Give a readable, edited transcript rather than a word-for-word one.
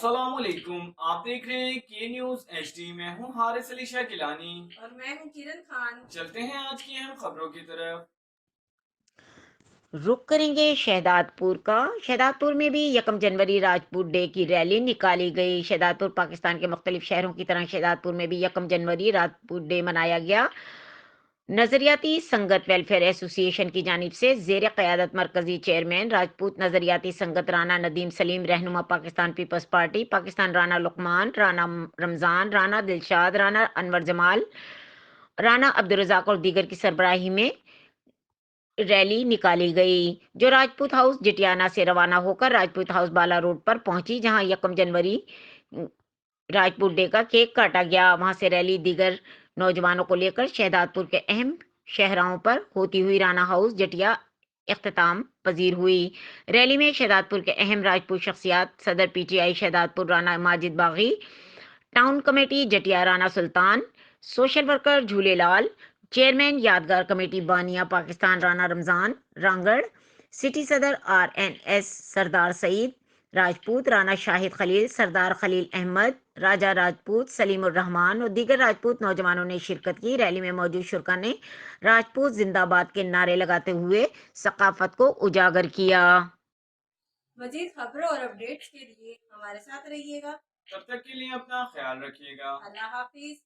अस्सलाम वालेकुम। आप देख रहे हैं के न्यूज HD। मैं हूं हारिस अली शाह किलानी और मैं हूँ किरण खान। चलते हैं आज की अहम खबरों की तरफ। रुक करेंगे शहदादपुर का। शहदादपुर में भी 1 जनवरी राजपूत डे की रैली निकाली गई। शहदादपुर पाकिस्तान के मुख्तलिफ शहरों की तरह शहदादपुर में भी 1 जनवरी राजपूत डे मनाया गया। नजरियाती संगत वेलफेयर एसोसिएशन की जानिब से जेर क़यादत मरकजी चेयरमैन राजपूत नजरियाती संगत राना नदीम सलीम, रहनुमा पाकिस्तान पीपल्स पार्टी पाकिस्तान राना लुकमान, राना रमजान, राना दिलशाद, राना अनवर जमाल, राना अब्दुल रज़ाक और दीगर की सरबराही में रैली निकाली गई, जो राजपूत हाउस जटियाना से रवाना होकर राजपूत हाउस बाला रोड पर पहुंची, जहां 1 जनवरी राजपूत डे का केक काटा गया। वहां से रैली दीगर नौजवानों को लेकर शहदादपुर के अहम शहराओं पर होती हुई राना हाउस जटिया इख्तिताम पजीर हुई। रैली में शहदादपुर के अहम राजपूत शख्सियात सदर PTI शहदादपुर राना माजिद बागी, टाउन कमेटी जटिया राना सुल्तान, सोशल वर्कर झूलेलाल, चेयरमैन यादगार कमेटी बानिया पाकिस्तान राना रमजान रांगड़, सिटी सदर RNS सरदार सईद राजपूत, राना शाहिद खलील, सरदार खलील अहमद, राजा राजपूत, सलीमुर रहमान और दीगर राजपूत नौजवानों ने शिरकत की। रैली में मौजूद शुरका ने राजपूत जिंदाबाद के नारे लगाते हुए सकाफत को उजागर किया। मजीद खबरों और अपडेट्स के लिए हमारे साथ रहिएगा। तब तक के लिए अपना ख्याल रखिएगा। अल्लाह हाफिज।